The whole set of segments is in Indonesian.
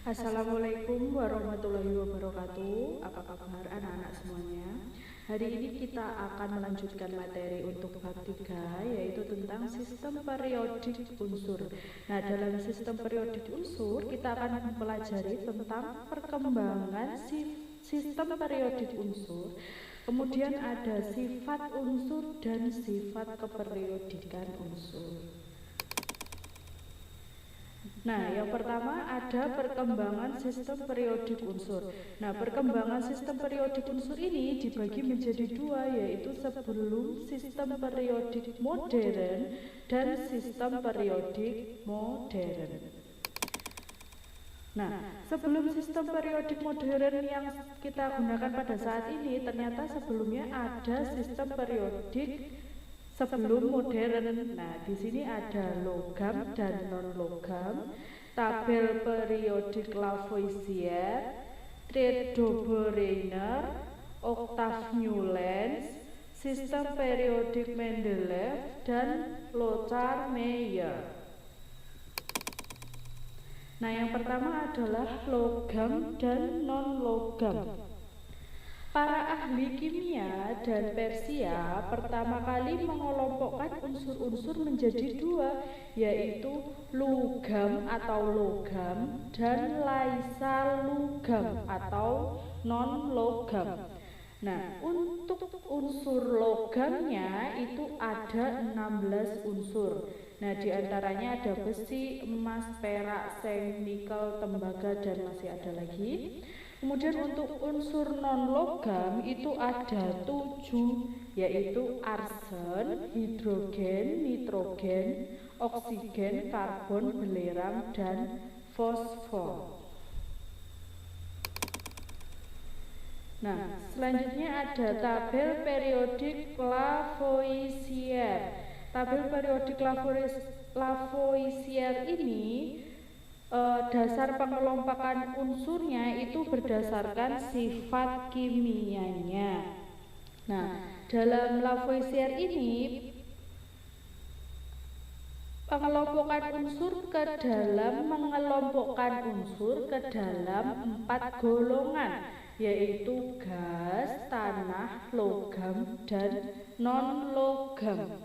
Assalamualaikum warahmatullahi wabarakatuh. Apa kabar anak-anak semuanya? Hari ini kita akan melanjutkan materi untuk bab 3, yaitu tentang sistem periodik unsur. Nah, dalam sistem periodik unsur kita akan mempelajari tentang perkembangan sistem periodik unsur. Kemudian ada sifat unsur dan sifat keperiodikan unsur. Nah, yang pertama ada perkembangan sistem periodik unsur. Nah, perkembangan sistem periodik unsur ini dibagi menjadi dua, yaitu sebelum sistem periodik modern dan sistem periodik modern. Nah, sebelum sistem periodik modern yang kita gunakan pada saat ini, ternyata sebelumnya ada sistem periodik sebelum modern. Nah, di sini ada logam dan non-logam, tabel periodik Lavoisier, Treat-Dobereiner, Octave-Newlands, sistem periodik Mendeleev, dan Lothar-Meyer. Nah, yang pertama adalah logam dan non-logam. Para ahli kimia dan Persia pertama kali mengelompokkan unsur-unsur menjadi dua, yaitu lugam atau logam dan laisalugam atau non-logam. Nah, untuk unsur logamnya itu ada 16 unsur. Nah, diantaranya ada besi, emas, perak, seng, nikel, tembaga, dan masih ada lagi. Kemudian untuk unsur non-logam itu ada 7, yaitu arsen, hidrogen, nitrogen, oksigen, karbon, belerang, dan fosfor. Nah, selanjutnya ada tabel periodik Lavoisier. Tabel periodik Lavoisier ini dasar pengelompokan unsurnya itu berdasarkan sifat kimianya. Nah, dalam Lavoisier ini mengelompokkan unsur ke dalam 4 golongan, yaitu gas, tanah, logam, dan non-logam.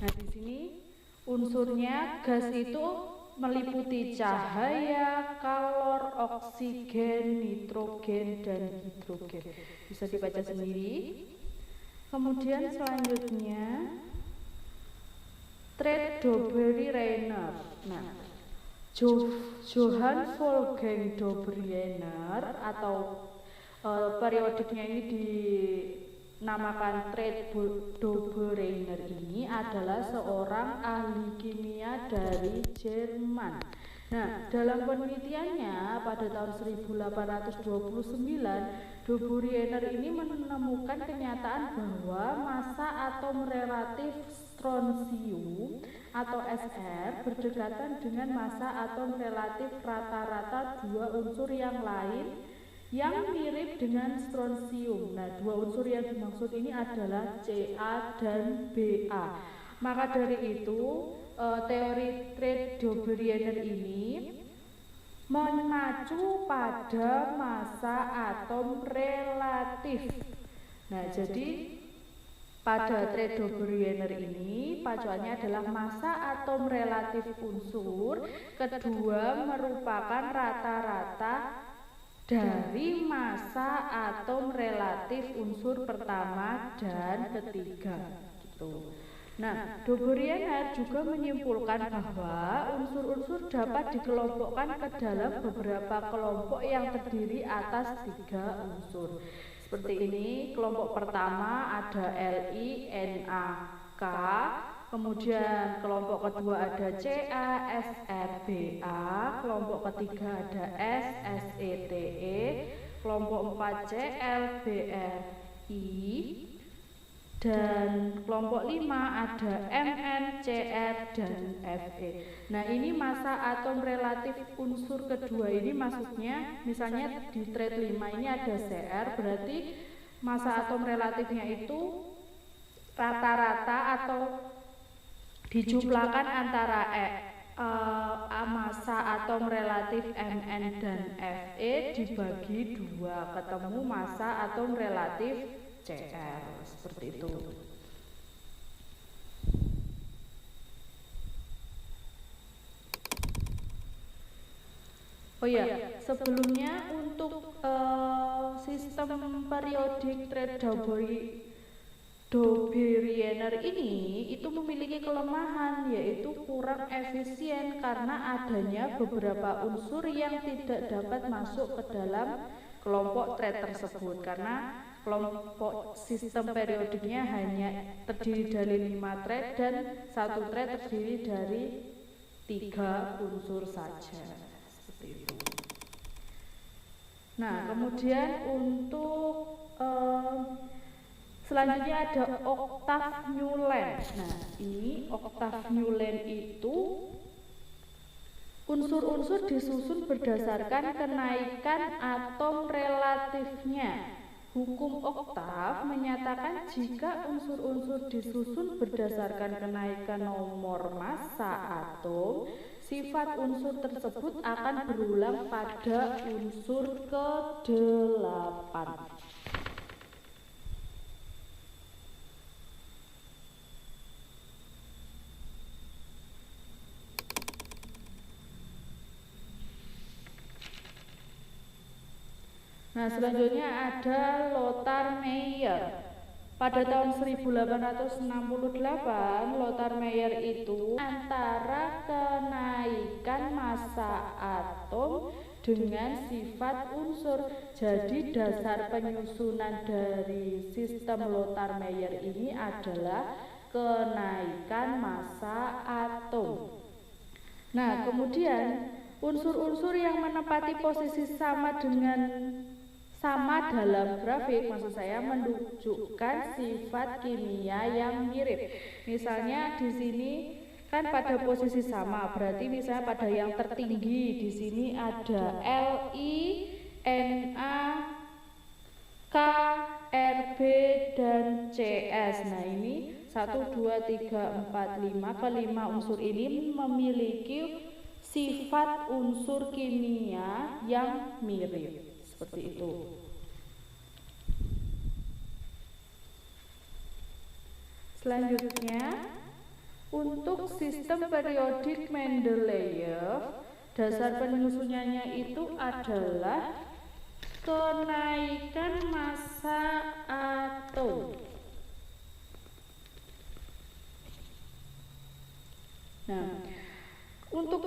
Nah, di sini unsurnya gas itu meliputi cahaya, kalor, oksigen, nitrogen, dan hidrogen. Bisa dibaca sendiri. Kemudian selanjutnya Treat-Dobereiner. Nah, Johann Wolfgang Dobereiner atau periodiknya ini dinamakan Treat-Dobereiner ini adalah seorang ahli kimia dari Jerman. Nah, dalam penelitiannya pada tahun 1829, Dobereiner ini menemukan kenyataan bahwa massa atom relatif strontium atau Sr berdekatan dengan massa atom relatif rata-rata dua unsur yang lain yang mirip dengan strontium. Nah, dua unsur yang dimaksud ini adalah Ca dan Ba. Maka dari itu, teori Treat-Dobereiner ini mengacu pada massa atom relatif. Nah, jadi pada Treat-Dobereiner ini pacuannya adalah massa atom relatif unsur, kedua merupakan rata-rata dari massa atom relatif unsur pertama dan ketiga, gitu. Nah, Dobereiner juga menyimpulkan bahwa unsur-unsur dapat dikelompokkan ke dalam beberapa kelompok yang terdiri atas 3 unsur. Seperti ini, kelompok pertama ada Li, Na, K, kemudian kelompok kedua ada Ca, Sr, Ba, kelompok ketiga ada S, Sete, kelompok 4 Cl, Br, I, dan kelompok 5 ada Mn, Cr, dan Fe. Nah, ini massa atom relatif unsur kedua ini maksudnya misalnya di Treat 5 ini ada Cr, berarti massa atom relatifnya itu rata-rata atau dijumlahkan antara massa atom relatif Mn dan Fe dibagi 2, ketemu massa atom relatif Cr, seperti itu. Oh ya, sebelumnya untuk sistem periodik Trade-Daubertiner ini itu memiliki kelemahan, yaitu kurang efisien karena adanya beberapa unsur yang tidak dapat masuk ke dalam kelompok trade tersebut, karena kelompok sistem periodiknya hanya terdiri dari 5 trade dan satu trade terdiri dari 3 unsur saja. Nah, kemudian untuk selanjutnya ada oktav Newland. Nah, ini oktav Newland itu unsur-unsur disusun berdasarkan kenaikan atom relatifnya. Hukum oktav menyatakan jika unsur-unsur disusun berdasarkan kenaikan nomor massa atom, sifat unsur tersebut akan berulang pada unsur ke-8. Nah, selanjutnya ada Lothar Meyer. Pada tahun 1868, Lothar Meyer itu antara kenaikan massa atom dengan sifat unsur. Jadi dasar penyusunan dari sistem Lothar Meyer ini adalah kenaikan massa atom. Nah, kemudian unsur-unsur yang menempati posisi sama dalam grafik, maksud saya menunjukkan sifat kimia yang mirip. Misalnya di sini kan pada posisi sama, berarti misalnya pada yang tertinggi di sini ada Li, Na, K, Rb dan Cs. Nah, ini 1 2 3 4 5 kelima unsur ini memiliki sifat unsur kimia yang mirip. Seperti itu. Selanjutnya, untuk sistem periodik Mendeleev, dasar penyusunannya itu adalah kenaikan massa atom. Nah, untuk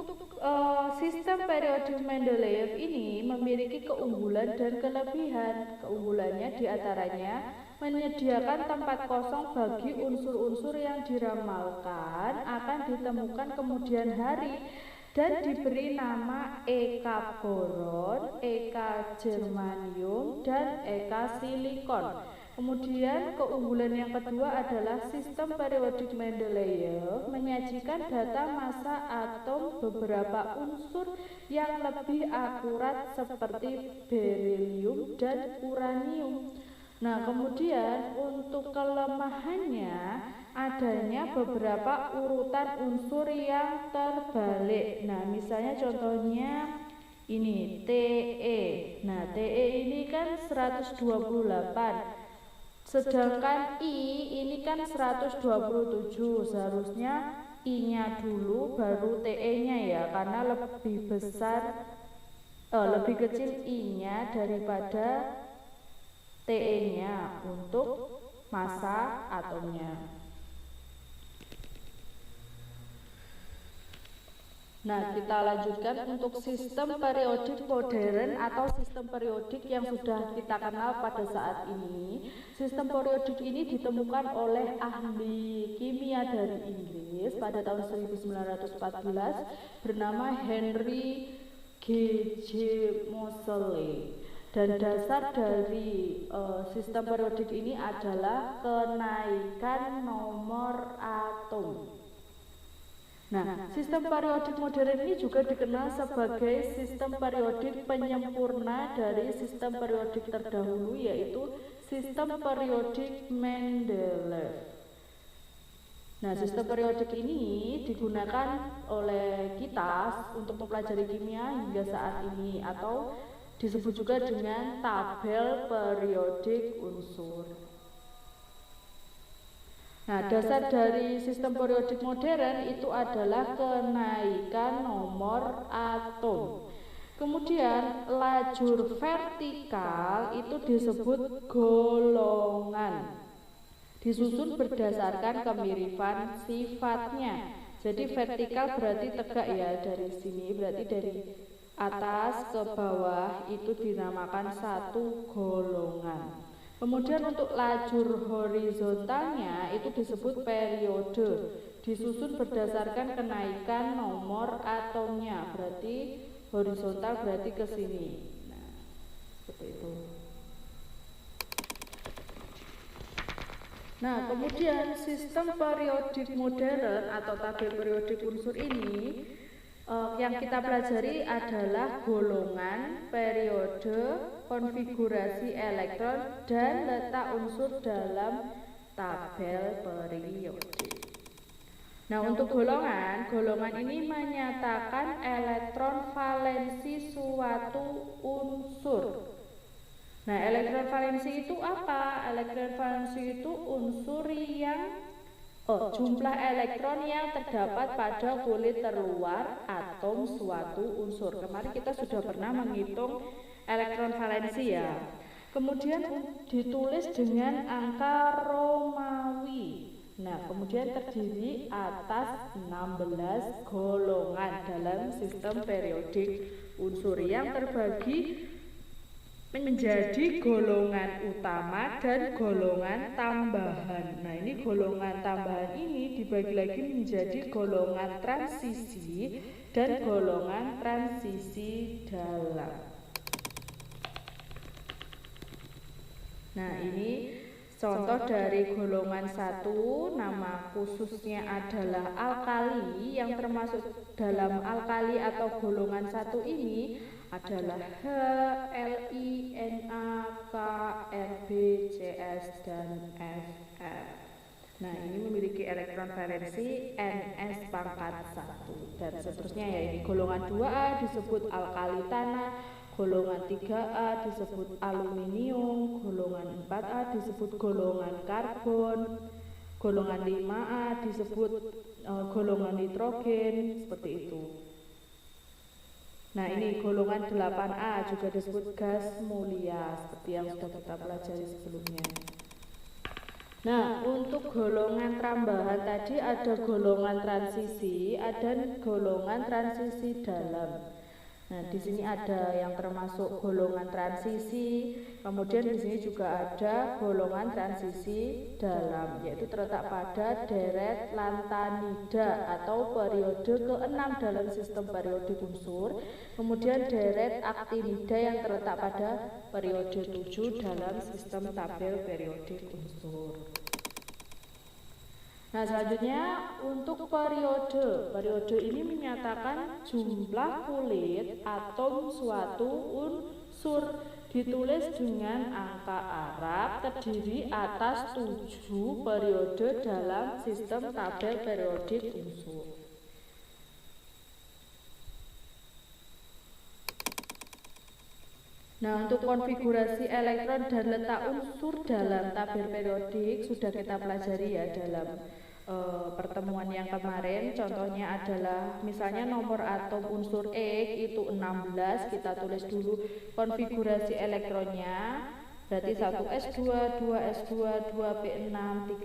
sistem periodik Mendeleev ini memiliki keunggulan dan kelebihan. Keunggulannya diantaranya menyediakan tempat kosong bagi unsur-unsur yang diramalkan akan ditemukan kemudian hari dan diberi nama Eka boron, Eka germanium, dan Eka silikon. Kemudian keunggulan yang kedua adalah sistem periodik Mendeleev menyajikan data massa atom beberapa unsur yang lebih akurat seperti berilium dan uranium. Nah, kemudian untuk kelemahannya adanya beberapa urutan unsur yang terbalik. Nah, misalnya contohnya ini Te. Nah, Te ini kan 128. Sedangkan I ini kan 127, seharusnya I-nya dulu baru TE-nya ya, karena lebih besar, lebih kecil I-nya daripada TE-nya untuk massa atomnya. Nah, kita lanjutkan untuk sistem periodik modern atau sistem periodik yang sudah kita kenal pada saat ini. Sistem periodik ini ditemukan oleh ahli kimia dari Inggris pada tahun 1914 bernama Henry G.J. Moseley. Dan dasar dari sistem periodik ini adalah kenaikan nomor atom. Nah, sistem periodik modern ini juga dikenal sebagai sistem periodik penyempurna dari sistem periodik terdahulu, yaitu sistem periodik Mendeleev. Nah, sistem periodik ini digunakan oleh kita untuk mempelajari kimia hingga saat ini atau disebut juga dengan tabel periodik unsur. Nah, dasar dari sistem periodik modern itu adalah kenaikan nomor atom. Kemudian lajur vertikal itu disebut golongan. Disusun berdasarkan kemiripan sifatnya. Jadi vertikal berarti tegak ya, dari sini berarti dari atas ke bawah itu dinamakan satu golongan. Kemudian untuk lajur horizontalnya itu disebut periode. Disusun berdasarkan kenaikan nomor atomnya. Berarti horizontal berarti ke sini. Nah, seperti itu. Nah, kemudian sistem periodik modern atau tabel periodik unsur ini yang kita pelajari adalah golongan, periode, konfigurasi elektron, dan letak unsur dalam tabel periodik. Nah, untuk golongan ini menyatakan elektron valensi suatu unsur. Nah, elektron valensi itu apa? Elektron valensi itu unsur yang jumlah elektron yang terdapat pada kulit terluar atom suatu unsur. Kemarin kita sudah pernah menghitung elektron valensi ya. Kemudian ditulis dengan angka Romawi. Nah, kemudian terdiri atas 16 golongan dalam sistem periodik unsur yang terbagi menjadi golongan utama dan golongan tambahan. Nah, ini golongan tambahan ini dibagi lagi menjadi golongan transisi dan golongan transisi dalam. Nah, ini contoh dari golongan 1, nama khususnya adalah alkali, yang termasuk dalam alkali atau golongan 1 ini adalah H, Li, Na, K, Rb, Cs, dan Fr. Nah, ini memiliki elektron valensi Ns pangkat 1 dan seterusnya ya. Ini golongan 2A disebut alkali tanah, golongan 3A disebut aluminium, golongan 4A disebut golongan karbon, golongan 5A disebut golongan nitrogen, seperti itu. Nah, ini golongan 8A juga disebut gas mulia, seperti yang sudah kita pelajari sebelumnya. Nah, untuk golongan tambahan tadi ada golongan transisi, ada golongan transisi dalam. Nah, di sini ada yang termasuk golongan transisi, kemudian di sini juga ada golongan transisi dalam, yaitu terletak pada deret lantanida atau periode ke-6 dalam sistem periodik unsur, kemudian deret aktinida yang terletak pada periode 7 dalam sistem tabel periodik unsur. Nah, selanjutnya untuk periode ini menyatakan jumlah kulit atom suatu unsur, ditulis dengan angka Arab, terdiri atas 7 periode dalam sistem tabel periodik unsur. Nah, untuk konfigurasi elektron dan letak unsur dalam tabel periodik sudah kita pelajari ya dalam pertemuan yang kemarin. Contohnya adalah misalnya nomor atom unsur X itu 16, kita tulis dulu konfigurasi elektronnya, berarti 1s2, 2s2, 2p6,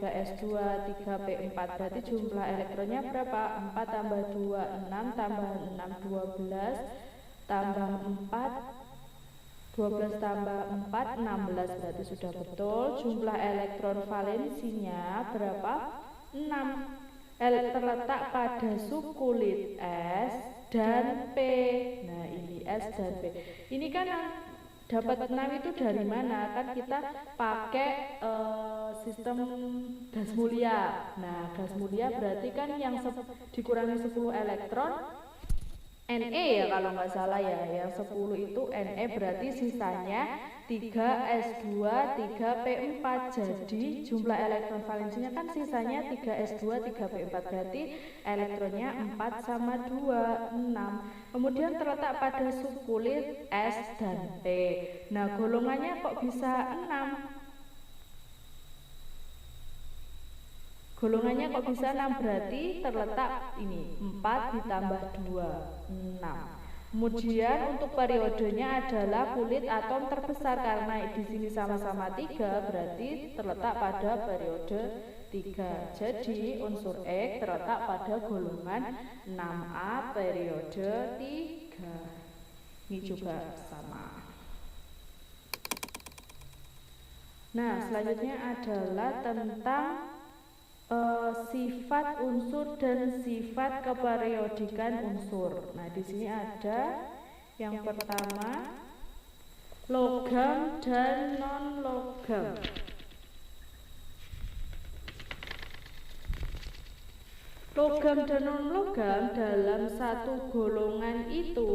3s2, 3p4, berarti jumlah elektronnya berapa? 4 tambah 2, 6, tambah 6, 12, tambah 4, 12 tambah 4, 16, berarti sudah betul. Jumlah elektron valensinya berapa? 6. Terletak pada subkulit S dan P. Nah, ini S dan P. Ini kan dapat 6 itu dari mana? Kan kita pakai sistem gas mulia. Nah, gas mulia berarti kan yang dikurangi 10 elektron Ne ya kalau nggak salah ya, yang 10 itu Ne, berarti sisanya 3s2 3p4. Jadi jumlah elektron valensinya kan sisanya 3s2 3p4, berarti elektronnya 4 sama 2 6. Kemudian terletak pada subkulit S dan P. Nah, golongannya kok bisa 6? Golongannya kok bisa 6? Berarti terletak ini 4 ditambah 2 6. Kemudian untuk periodenya adalah kulit atom terbesar, karena di sini sama-sama 3 berarti terletak pada periode 3. Jadi unsur X terletak pada golongan 6A periode 3. Ini juga sama. Nah, selanjutnya adalah tentang sifat unsur dan sifat keperiodikan unsur. Nah, di sini ada yang pertama logam dan non logam. Logam dan non logam dalam satu golongan itu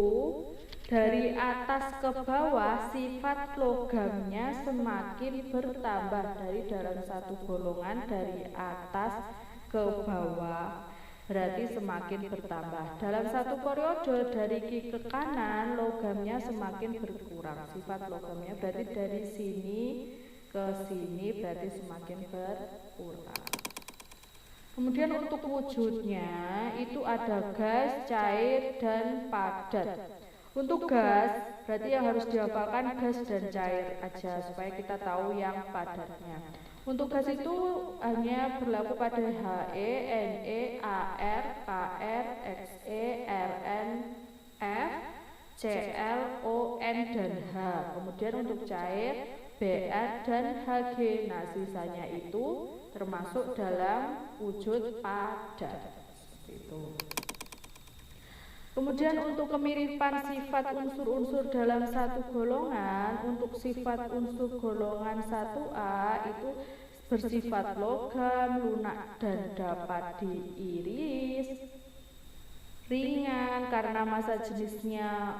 dari atas ke bawah sifat logamnya semakin bertambah. Dari dalam satu golongan dari atas ke bawah berarti semakin bertambah. Dalam satu periode dari kiri ke kanan logamnya semakin berkurang. Sifat logamnya berarti dari sini ke sini berarti semakin berkurang. Kemudian untuk wujudnya itu ada gas, cair, dan padat. Untuk gas, berarti yang harus dihafalkan gas dan cair aja supaya kita tahu yang padatnya. Untuk gas itu hanya berlaku pada He, Ne, Ar, Kr, Xe, Rn, F, Cl, O, N, dan H. Kemudian untuk cair, Br dan Hg. Nah, sisanya itu termasuk dalam wujud padat. Seperti itu. Kemudian untuk kemiripan sifat unsur-unsur dalam satu golongan, untuk sifat unsur golongan 1A itu bersifat logam, lunak dan dapat diiris, ringan karena massa jenisnya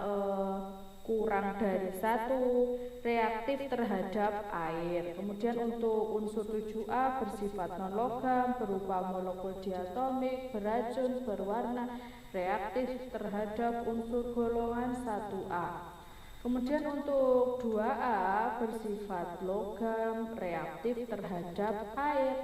kurang dari 1, reaktif terhadap air. Kemudian untuk unsur 7A bersifat non logam, berupa molekul diatomik, beracun, berwarna, reaktif terhadap unsur golongan 1A. Kemudian untuk 2A bersifat logam, reaktif terhadap air.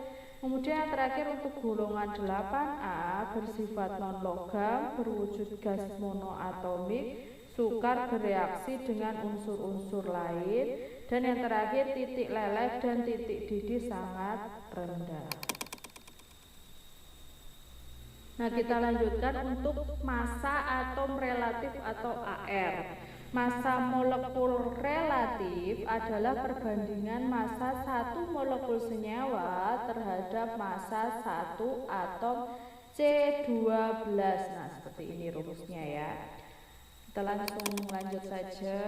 Kemudian yang terakhir untuk golongan 8A bersifat non logam, berwujud gas monoatomik, sukar bereaksi dengan unsur-unsur lain, dan yang terakhir titik leleh dan titik didih sangat rendah. Nah, kita lanjutkan untuk massa atom relatif atau AR. Massa molekul relatif adalah perbandingan massa satu molekul senyawa terhadap massa satu atom C12. Nah, seperti ini rumusnya ya. Kita langsung lanjut saja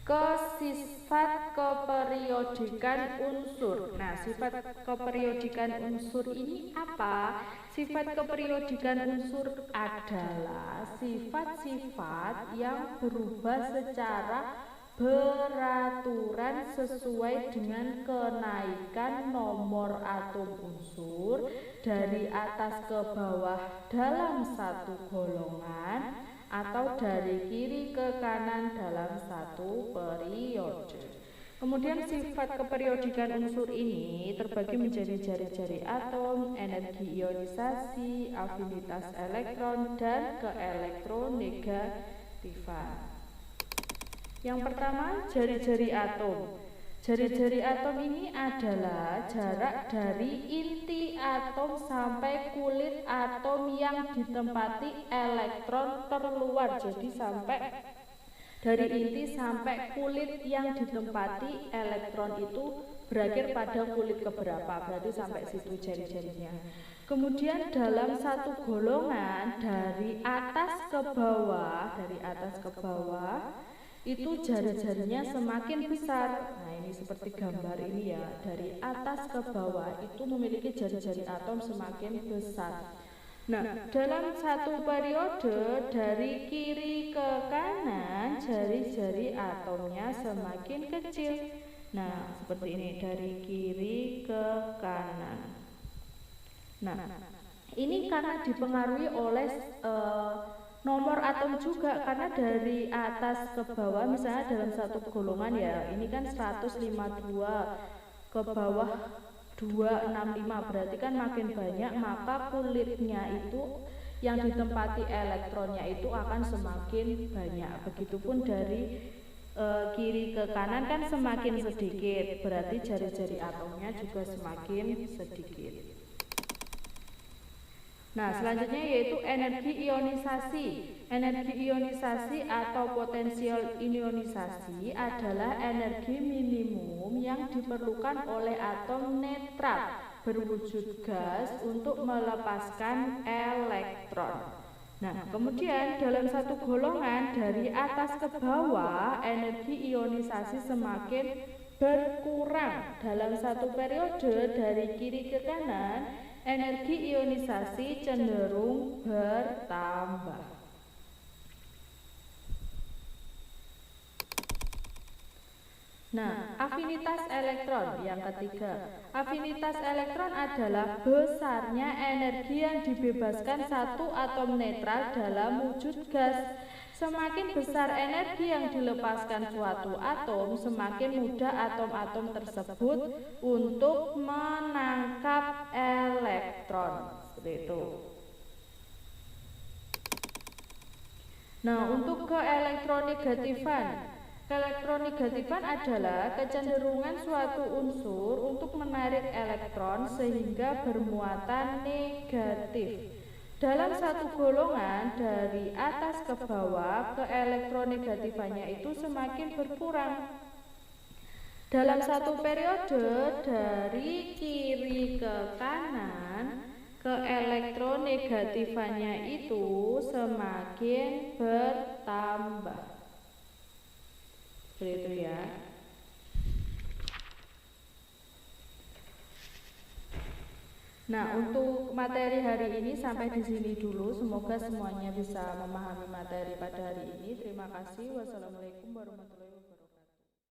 ke sifat keperiodikan unsur. Nah, sifat keperiodikan unsur ini apa? Sifat keperiodikan unsur adalah sifat-sifat yang berubah secara beraturan sesuai dengan kenaikan nomor atom unsur dari atas ke bawah dalam satu golongan atau dari kiri ke kanan dalam satu periode. Kemudian sifat keperiodikan unsur ini terbagi menjadi jari-jari atom, energi ionisasi, afinitas elektron, dan keelektronegatifan. Yang pertama, jari-jari atom. Jari-jari atom ini adalah jarak dari inti atom sampai kulit atom yang ditempati elektron terluar. Jadi sampai dari inti sampai kulit yang ditempati elektron itu berakhir pada kulit keberapa, berarti sampai situ jari-jarinya. Kemudian dalam satu golongan dari atas ke bawah, itu jari-jarinya semakin besar. Nah, ini seperti gambar ini ya, dari atas ke bawah itu memiliki jari-jari atom semakin besar. Nah, dalam satu periode dari kiri ke kanan, jari-jari atomnya semakin kecil. Nah, seperti ini, dari kiri ke kanan. Nah, ini karena dipengaruhi oleh nomor atom juga, karena dari atas ke bawah, misalnya dalam satu golongan ya, ini kan 152, ke bawah 265, berarti kan makin banyak, maka kulitnya itu yang ditempati elektronnya itu akan semakin banyak. Begitupun dari kiri ke kanan kan semakin sedikit, berarti jari-jari atomnya juga semakin sedikit. Nah, selanjutnya yaitu energi ionisasi. Energi ionisasi atau potensial ionisasi adalah energi minimum yang diperlukan oleh atom netral berwujud gas untuk melepaskan elektron. Nah, kemudian dalam satu golongan dari atas ke bawah, energi ionisasi semakin berkurang. Dalam satu periode dari kiri ke kanan, energi ionisasi cenderung bertambah. Nah, afinitas elektron yang ketiga. Afinitas elektron adalah besarnya energi yang dibebaskan satu atom netral dalam wujud gas. Semakin besar energi yang dilepaskan suatu atom, semakin mudah atom-atom tersebut untuk menangkap elektron. Seperti itu. Nah, untuk keelektronegatifan. Keelektronegatifan adalah kecenderungan suatu unsur untuk menarik elektron sehingga bermuatan negatif. Dalam satu golongan dari atas ke bawah, keelektronegatifannya itu semakin berkurang. Dalam satu periode dari kiri ke kanan, keelektronegatifannya itu semakin bertambah. Seperti itu ya. Nah, untuk materi hari ini sampai di sini dulu. Semoga semuanya bisa memahami materi pada hari ini. Terima kasih. Wassalamualaikum warahmatullahi wabarakatuh.